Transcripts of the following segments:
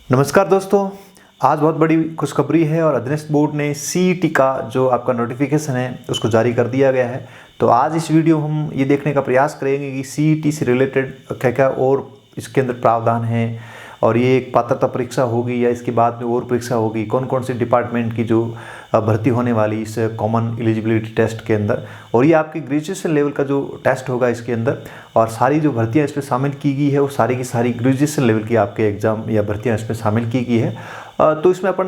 नमस्कार दोस्तों, आज बहुत बड़ी खुशखबरी है और अधीनस्थ बोर्ड ने सीईटी का जो आपका नोटिफिकेशन है उसको जारी कर दिया गया है। तो आज इस वीडियो हम ये देखने का प्रयास करेंगे कि सीईटी से रिलेटेड क्या क्या और इसके अंदर प्रावधान है और ये एक पात्रता परीक्षा होगी या इसके बाद में और परीक्षा होगी, कौन कौन से डिपार्टमेंट की जो भर्ती होने वाली इस कॉमन एलिजिबिलिटी टेस्ट के अंदर, और ये आपके ग्रेजुएशन लेवल का जो टेस्ट होगा इसके अंदर, और सारी जो भर्तियां इसमें शामिल की गई है वो सारी की सारी ग्रेजुएशन लेवल की आपके एग्ज़ाम या भर्तियां इसमें शामिल की गई है। तो इसमें अपन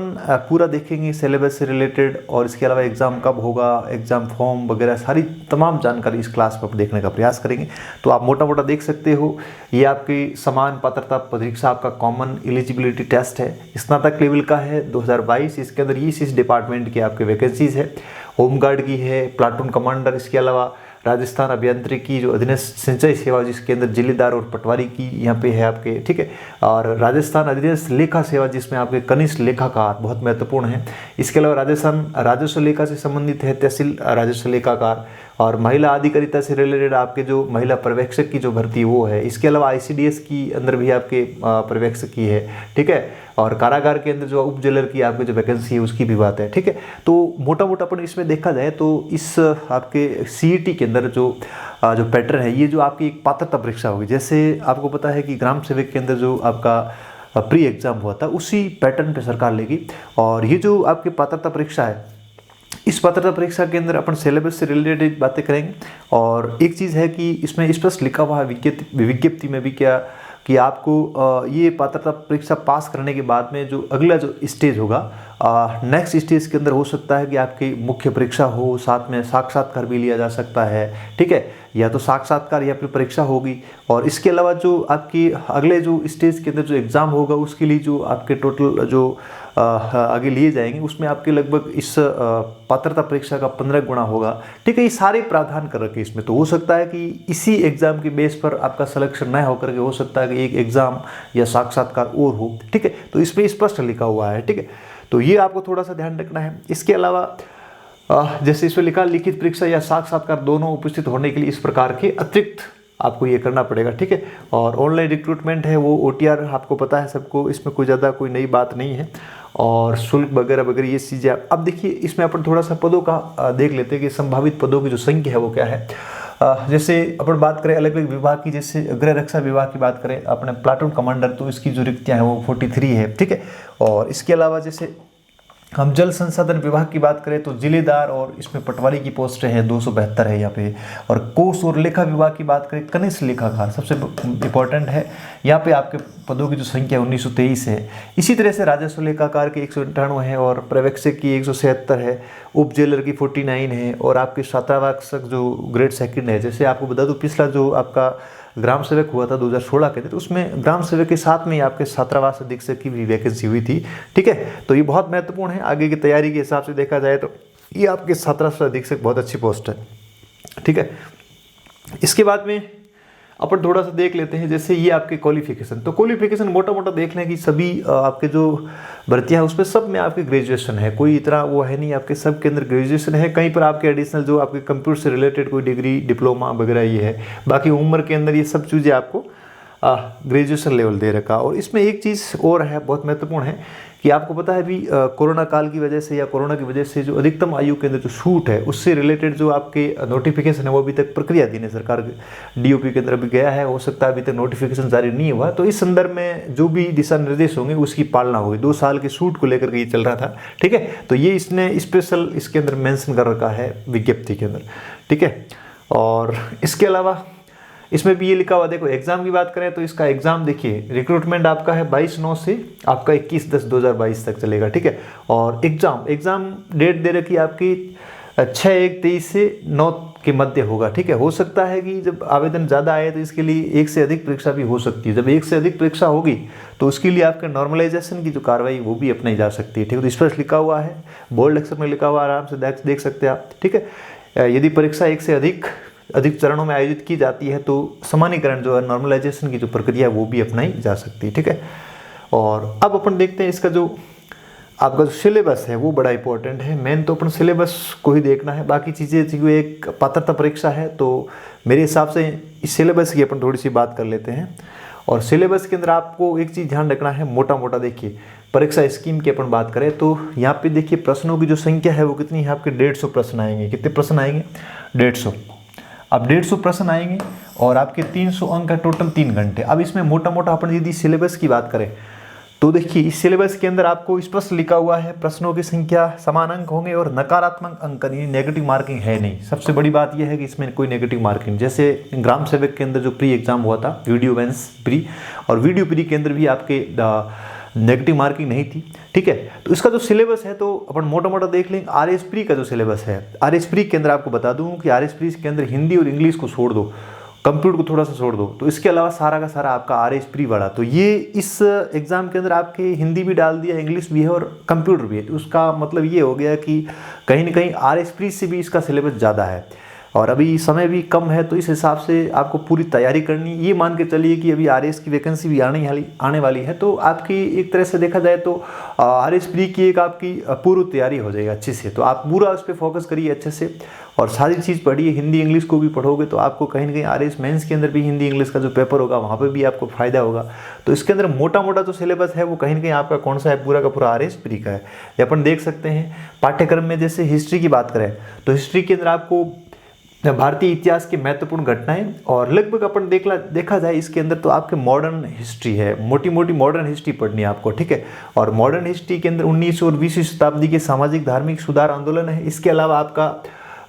पूरा देखेंगे सिलेबस से रिलेटेड, और इसके अलावा एग्ज़ाम कब होगा, एग्ज़ाम फॉर्म वगैरह सारी तमाम जानकारी इस क्लास में आप देखने का प्रयास करेंगे। तो आप मोटा मोटा देख सकते हो, ये आपकी समान पात्रता परीक्षा आपका कॉमन एलिजिबिलिटी टेस्ट है, स्नातक लेवल का है 2022। इसके अंदर इस डिपार्टमेंट की आपके वैकेंसीज़ है, होमगार्ड की है, प्लाटून कमांडर, इसके अलावा राजस्थान अभियांत्रिकी जो अधीनस्थ सिंचाई सेवा जिसके अंदर जिलेदार और पटवारी की यहाँ पे है आपके, ठीक है, और राजस्थान अधीनस्थ लेखा सेवा जिसमें आपके कनिष्ठ लेखाकार बहुत महत्वपूर्ण है। इसके अलावा राजस्थान राजस्व लेखा से संबंधित है तहसील राजस्व लेखाकार, और महिला अधिकारिता से रिलेटेड आपके जो महिला पर्यवेक्षक की जो भर्ती वो है। इसके अलावा आईसीडीएस की अंदर भी आपके पर्यवेक्षक की है, ठीक है, और कारागार के अंदर जो उप जेलर की आपकी जो वैकेंसी है उसकी भी बात है, ठीक है। तो मोटा मोटा अपन इसमें देखा जाए तो इस आपके सीईटी के अंदर जो पैटर्न है, ये जो आपकी एक पात्रता परीक्षा होगी, जैसे आपको पता है कि ग्राम सेवक के अंदर जो आपका प्री एग्जाम हुआ था उसी पैटर्न पे सरकार लेगी। और ये जो आपकी पात्रता परीक्षा है, इस पात्रता परीक्षा के अंदर अपन सिलेबस से रिलेटेड बातें करेंगे। और एक चीज़ है कि इसमें स्पष्ट लिखा हुआ है विज्ञप्ति में भी क्या कि आपको ये पात्रता परीक्षा पास करने के बाद में जो अगला जो स्टेज होगा, नेक्स्ट स्टेज के अंदर हो सकता है कि आपकी मुख्य परीक्षा हो, साथ में साक्षात्कार भी लिया जा सकता है, ठीक है, या तो साक्षात्कार या फिर परीक्षा होगी। और इसके अलावा जो आपकी अगले जो स्टेज के अंदर जो एग्ज़ाम होगा उसके लिए जो आपके टोटल जो आगे लिए जाएंगे उसमें आपके लगभग इस पात्रता परीक्षा का 15 गुना होगा, ठीक है। ये सारे प्रावधान कर रखे इसमें। तो हो सकता है कि इसी एग्ज़ाम के बेस पर आपका सिलेक्शन न होकर के हो सकता है कि एक एग्ज़ाम या साक्षात्कार और हो, ठीक है। तो इसमें स्पष्ट लिखा हुआ है, ठीक है। तो ये आपको थोड़ा सा ध्यान रखना है। इसके अलावा जैसे इसमें लिखा लिखित परीक्षा या साक्षात्कार दोनों उपस्थित होने के लिए इस प्रकार के अतिरिक्त आपको ये करना पड़ेगा, ठीक है। और ऑनलाइन रिक्रूटमेंट है वो ओटीआर आपको पता है सबको, इसमें कोई ज़्यादा कोई नई बात नहीं है। और शुल्क वगैरह वगैरह ये चीज़ें अब देखिए इसमें अपन थोड़ा सा पदों का देख लेते हैं कि संभावित पदों की जो संख्या है वो क्या है। जैसे अपन बात करें अलग अलग विभाग की, जैसे गृह रक्षा विभाग की बात करें अपने प्लाटून कमांडर, तो इसकी जो रिक्तियाँ हैं वो 43 है, ठीक है। और इसके अलावा जैसे हम जल संसाधन विभाग की बात करें तो जिलेदार और इसमें पटवारी की पोस्टें हैं 272 है यहाँ पे। और कोष और लेखा विभाग की बात करें कनिष्ठ लेखाकार सबसे इंपॉर्टेंट है, यहाँ पे आपके पदों की जो संख्या 1923 है। इसी तरह से राजस्व लेखाकार की 198 है, और पर्यवेक्षक की 177 है, उप जेलर की 49 है, और आपके छात्रावासक जो ग्रेड सेकंड है। जैसे आपको बता दूं पिछला जो आपका ग्राम सेवक हुआ था 2016 के, तो उसमें ग्राम सेवक के साथ में आपके छात्रावास अधीक्षक की भी वैकेंसी हुई थी, ठीक है। तो ये बहुत महत्वपूर्ण है आगे की तैयारी के हिसाब से देखा जाए तो ये आपके छात्रावास अधीक्षक बहुत अच्छी पोस्ट है, ठीक है। इसके बाद में अपन थोड़ा सा देख लेते हैं जैसे ये आपके क्वालिफिकेशन। तो क्वालिफिकेशन मोटा मोटा देख लें कि सभी आपके जो भर्तियां हैं उसमें सब में आपके ग्रेजुएशन है, कोई इतना वो है नहीं, आपके सब के अंदर ग्रेजुएशन है। कहीं पर आपके एडिशनल जो आपके कंप्यूटर से रिलेटेड कोई डिग्री डिप्लोमा वगैरह ये है, बाकी उम्र के अंदर ये सब चीज़ें आपको ग्रेजुएशन लेवल दे रखा। और इसमें एक चीज़ और है बहुत महत्वपूर्ण है कि आपको पता है भी कोरोना काल की वजह से या कोरोना की वजह से जो अधिकतम आयु के अंदर जो छूट है उससे रिलेटेड जो आपके नोटिफिकेशन है वो अभी तक प्रक्रियाधीन है, सरकार डीओपी के अंदर अभी गया है, हो सकता है अभी तक नोटिफिकेशन जारी नहीं हुआ। तो इस संदर्भ में जो भी दिशा निर्देश होंगे उसकी पालना होगी। 2 साल के छूट को लेकर के ये चल रहा था, ठीक है। तो ये इसने स्पेशल इसके अंदर मेंशन कर रखा है विज्ञप्ति के अंदर, ठीक है। और इसके अलावा इसमें भी ये लिखा हुआ, देखो एग्जाम की बात करें तो इसका एग्जाम देखिए रिक्रूटमेंट आपका है 22/9 से आपका 21/10/2022 तक चलेगा, ठीक है। और एग्जाम डेट दे रखी आपकी 6/1/23 से 9 के मध्य होगा, ठीक है। हो सकता है कि जब आवेदन ज़्यादा आए तो इसके लिए एक से अधिक परीक्षा भी हो सकती है। जब एक से अधिक परीक्षा होगी तो उसके लिए आपके नॉर्मलाइजेशन की जो कार्रवाई वो भी अपनाई जा सकती है, ठीक है। तो स्पष्ट लिखा हुआ है, बोल्ड अक्षर में लिखा हुआ, आराम से देख सकते हैं आप, ठीक है। यदि परीक्षा एक से अधिक चरणों में आयोजित की जाती है तो समानीकरण जो है नॉर्मलाइजेशन की जो प्रक्रिया है वो भी अपनाई जा सकती है, ठीक है। और अब अपन देखते हैं इसका जो आपका जो सिलेबस है वो बड़ा इंपॉर्टेंट है। मेन तो अपन सिलेबस को ही देखना है, बाकी चीज़ें जो एक पात्रता परीक्षा है तो मेरे हिसाब से इस सिलेबस की अपन थोड़ी सी बात कर लेते हैं। और सिलेबस के अंदर आपको एक चीज़ ध्यान रखना है, मोटा मोटा देखिए परीक्षा स्कीम की अपन बात करें तो यहाँ पे देखिए प्रश्नों की जो संख्या है वो कितनी है, आपके 150 प्रश्न आएंगे। कितने प्रश्न आएंगे? 150। अब 150 प्रश्न आएंगे और आपके 300 अंक है टोटल 3 घंटे। अब इसमें मोटा मोटा अपन यदि सिलेबस की बात करें तो देखिए इस सिलेबस के अंदर आपको स्पष्ट लिखा हुआ है प्रश्नों की संख्या समान अंक होंगे और नकारात्मक अंक, नेगेटिव मार्किंग है नहीं। सबसे बड़ी बात यह है कि इसमें कोई नेगेटिव मार्किंग, जैसे ग्राम सेवक के अंदर जो प्री एग्जाम हुआ था वीडियो मेंस प्री, और वीडियो प्री के अंदर भी आपके नेगेटिव मार्किंग नहीं थी। ठीक है, तो इसका जो सिलेबस है तो अपन मोटा मोटा देख लेंगे। आरएस प्री का जो सिलेबस है, आरएस प्री के अंदर आपको बता दूं कि आरएस प्री के अंदर हिंदी और इंग्लिश को छोड़ दो, कंप्यूटर को थोड़ा सा छोड़ दो, तो इसके अलावा सारा का सारा आपका आरएस प्री वाला। तो ये इस एग्जाम के अंदर आपके हिंदी भी डाल दिया, इंग्लिश भी है और कंप्यूटर भी है। तो उसका मतलब ये हो गया कि कहीं ना कहीं आरएस प्री से भी इसका सिलेबस ज़्यादा है और अभी समय भी कम है, तो इस हिसाब से आपको पूरी तैयारी करनी। ये मान के चलिए कि अभी आरएस की वैकेंसी भी आने वाली है, तो आपकी एक तरह से देखा जाए तो आरएस प्री की एक आपकी पूर्व तैयारी हो जाएगी अच्छे से। तो आप पूरा उस पर फोकस करिए अच्छे से और सारी चीज़ पढ़िए। हिंदी इंग्लिश को भी पढ़ोगे तो आपको कहीं ना कहीं आरएस मेंस के अंदर भी हिंदी इंग्लिश का जो पेपर होगा वहाँ पर भी आपको फायदा होगा। तो इसके अंदर मोटा मोटा जो सिलेबस है वो कहीं ना कहीं आपका कौन सा है, पूरा का पूरा आरएस प्री का है। ये अपन देख सकते हैं पाठ्यक्रम में। जैसे हिस्ट्री की बात करें तो हिस्ट्री के अंदर आपको भारतीय इतिहास की महत्वपूर्ण घटनाएं और लगभग अपन देखा जाए इसके अंदर तो आपके मॉडर्न हिस्ट्री है, मोटी मोटी मॉडर्न हिस्ट्री पढ़नी है आपको। ठीक है, और मॉडर्न हिस्ट्री के अंदर 19 और 20वीं शताब्दी के सामाजिक धार्मिक सुधार आंदोलन है। इसके अलावा आपका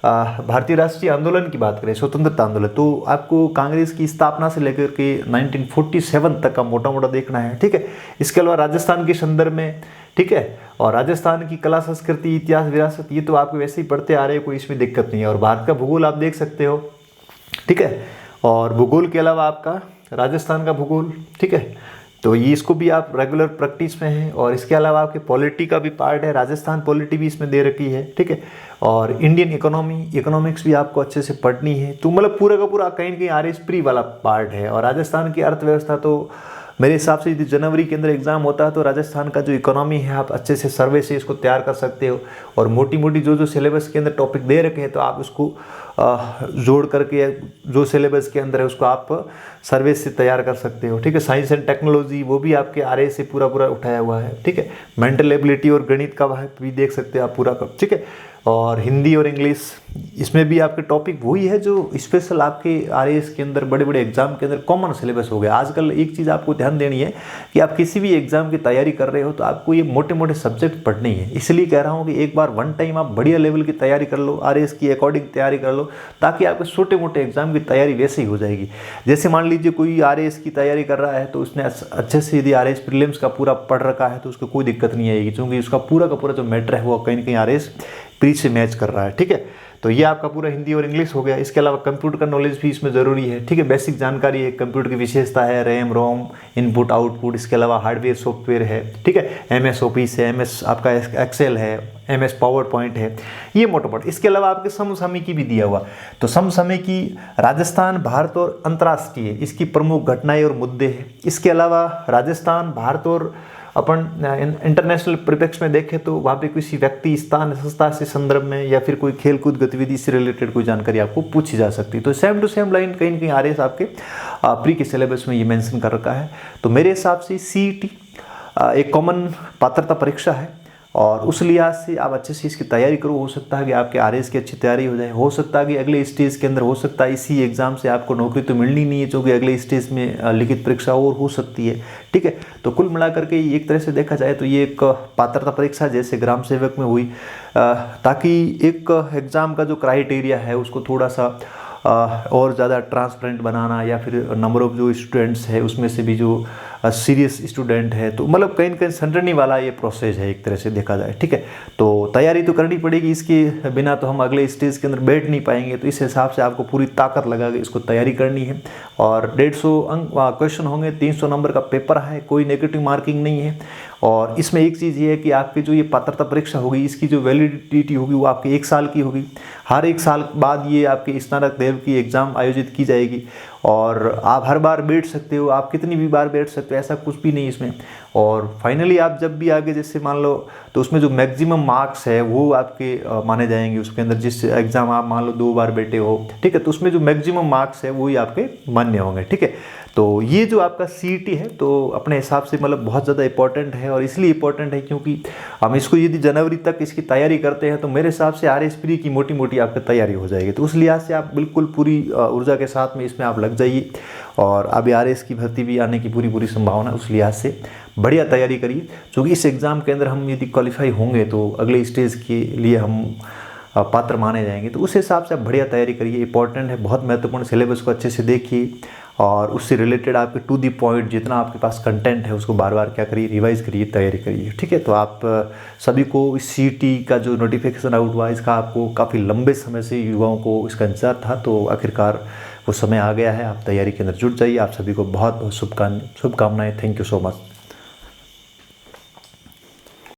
भारतीय राष्ट्रीय आंदोलन की बात करें, स्वतंत्रता आंदोलन, तो आपको कांग्रेस की स्थापना से लेकर के 1947 तक का मोटा मोटा देखना है। ठीक है, इसके अलावा राजस्थान के संदर्भ में, ठीक है, और राजस्थान की कला संस्कृति इतिहास विरासत, ये तो आपको वैसे ही पढ़ते आ रहे हैं, कोई इसमें दिक्कत नहीं है। और भारत का भूगोल आप देख सकते हो। ठीक है, और भूगोल के अलावा आपका राजस्थान का भूगोल, ठीक है, तो ये इसको भी आप रेगुलर प्रैक्टिस में हैं। और इसके अलावा आपके पॉलिटी का भी पार्ट है, राजस्थान पॉलिटी भी इसमें दे रखी है। ठीक है, और इंडियन इकोनॉमिक्स भी आपको अच्छे से पढ़नी है। तो मतलब पूरा का पूरा कहीं ना कहीं आरएस प्री वाला पार्ट है। और राजस्थान की अर्थव्यवस्था तो मेरे हिसाब से यदि जनवरी के अंदर एग्जाम होता है तो राजस्थान का जो इकोनॉमी है आप अच्छे से सर्वे से इसको तैयार कर सकते हो। और मोटी मोटी जो सिलेबस के अंदर टॉपिक दे रखे हैं तो आप उसको जोड़ करके जो सिलेबस के अंदर है उसको आप सर्वे से तैयार कर सकते हो। ठीक है, साइंस एंड टेक्नोलॉजी वो भी आपके आरएस से पूरा पूरा उठाया हुआ है। ठीक है, मेंटल एबिलिटी और गणित का भी देख सकते हो आप पूरा का। ठीक है, और हिंदी और इंग्लिश इसमें भी आपके टॉपिक वही है जो स्पेशल आपके आरएस के अंदर बड़े बड़े एग्जाम के अंदर कॉमन सिलेबस हो गया। आजकल एक चीज़ आपको ध्यान देनी है कि आप किसी भी एग्जाम की तैयारी कर रहे हो तो आपको ये मोटे मोटे सब्जेक्ट पढ़ने हैं। इसलिए कह रहा हूँ कि एक बार वन टाइम आप बढ़िया लेवल की तैयारी कर लो, आरएस की अकॉर्डिंग तैयारी कर लो, ताकि आपके छोटे मोटे एग्जाम की तैयारी वैसे ही हो जाएगी। जैसे मान लीजिए कोई आरएस की तैयारी कर रहा है तो उसने अच्छे से यदि आरएस प्रीलिम्स का पूरा पढ़ रखा है तो उसको कोई दिक्कत नहीं आएगी, क्योंकि उसका पूरा का पूरा जो मैटर है वो कहीं ना कहीं आरएस प्री से मैच कर रहा है। ठीक है, तो ये आपका पूरा हिंदी और इंग्लिश हो गया। इसके अलावा कंप्यूटर का नॉलेज भी इसमें ज़रूरी है। ठीक है, बेसिक जानकारी है, कंप्यूटर की विशेषता है, रैम रोम, इनपुट आउटपुट, इसके अलावा हार्डवेयर सॉफ्टवेयर है। ठीक है, एमएस ऑफिस है, एमएस आपका एक्सेल है, एमएस पावर पॉइंट है, ये मोटा मोटा। इसके अलावा आपके समसामयिकी भी दिया हुआ, तो समसामयिकी राजस्थान, भारत और अंतर्राष्ट्रीय इसकी प्रमुख घटनाएं और मुद्दे हैं। इसके अलावा राजस्थान, भारत और अपन इंटरनेशनल परिप्रेक्ष्य में देखें तो वहाँ पे किसी व्यक्ति, स्थान, संस्था से संदर्भ में या फिर कोई खेलकूद गतिविधि से रिलेटेड कोई जानकारी आपको पूछी जा सकती है। तो सेम टू सेम लाइन कहीं ना कहीं आरएस आपके प्री के सिलेबस में ये मेंशन कर रखा है। तो मेरे हिसाब से सीईटी एक कॉमन पात्रता परीक्षा है और उस लिहाज से आप अच्छे से इसकी तैयारी करो। हो सकता है कि आपके आरएस की अच्छी तैयारी हो जाए, हो सकता है कि अगले स्टेज के अंदर, हो सकता है इसी एग्जाम से आपको नौकरी तो मिलनी नहीं है, क्योंकि अगले स्टेज में लिखित परीक्षा और हो सकती है। ठीक है, तो कुल मिलाकर के एक तरह से देखा जाए तो ये एक पात्रता परीक्षा जैसे ग्राम सेवक में हुई, ताकि एक एग्ज़ाम का जो क्राइटेरिया है उसको थोड़ा सा और ज़्यादा ट्रांसपेरेंट बनाना, या फिर नंबर ऑफ जो स्टूडेंट्स है उसमें से भी जो सीरियस स्टूडेंट है, तो मतलब कहीं ना कहीं संटनी वाला ये प्रोसेस है एक तरह से देखा जाए। ठीक है, तो तैयारी तो करनी पड़ेगी, इसके बिना तो हम अगले स्टेज के अंदर बैठ नहीं पाएंगे। तो इस हिसाब से आपको पूरी ताकत लगा के इसको तैयारी करनी है। और 150 अंक क्वेश्चन होंगे, 300 नंबर का पेपर है, कोई नेगेटिव मार्किंग नहीं है। और इसमें एक चीज़ ये है कि आपकी जो ये पात्रता परीक्षा होगी इसकी जो वैलिडिटी होगी वो आपकी 1 साल की होगी। हर 1 साल बाद ये आपके स्नातक लेवल की एग्ज़ाम आयोजित की जाएगी और आप हर बार बैठ सकते हो, आप कितनी भी बार बैठ सकते हो, ऐसा कुछ भी नहीं इसमें। और फाइनली आप जब भी आगे जैसे मान लो तो उसमें जो मैक्सिमम मार्क्स है वो आपके माने जाएंगे उसके अंदर। जिस एग्ज़ाम आप मान लो 2 बार बैठे हो, ठीक है, तो उसमें जो मैक्सिमम मार्क्स है वही आपके मान्य होंगे, ठीक है। तो ये जो आपका CET है तो अपने हिसाब से मतलब बहुत ज़्यादा इंपॉर्टेंट है, और इसलिए इंपॉर्टेंट है क्योंकि हम इसको यदि जनवरी तक इसकी तैयारी करते हैं तो मेरे हिसाब से RS प्री की मोटी मोटी आपकी तैयारी हो जाएगी। तो उस लिहाज से आप बिल्कुल पूरी ऊर्जा के साथ में इसमें आप लग जाइए, और अभी RS की भर्ती भी आने की पूरी संभावना, उस लिहाज से बढ़िया तैयारी करिए। क्योंकि इस एग्ज़ाम के अंदर हम यदि क्वालिफाई होंगे तो अगले स्टेज के लिए हम पात्र माने जाएंगे। तो उस हिसाब से आप बढ़िया तैयारी करिए, इंपॉर्टेंट है, बहुत महत्वपूर्ण। सिलेबस को अच्छे से देखिए और उससे रिलेटेड आपके टू दी पॉइंट जितना आपके पास कंटेंट है उसको बार बार क्या करिए, रिवाइज करिए, तैयारी करिए, ठीक है। तो आप सभी को इस CET का जो नोटिफिकेशन आउट हुआ इसका आपको काफ़ी लंबे समय से युवाओं को इसका इंतजार था, तो आखिरकार वो समय आ गया है। आप तैयारी के अंदर जुट जाइए। आप सभी को बहुत बहुत शुभकामनाएं। Thank you so much.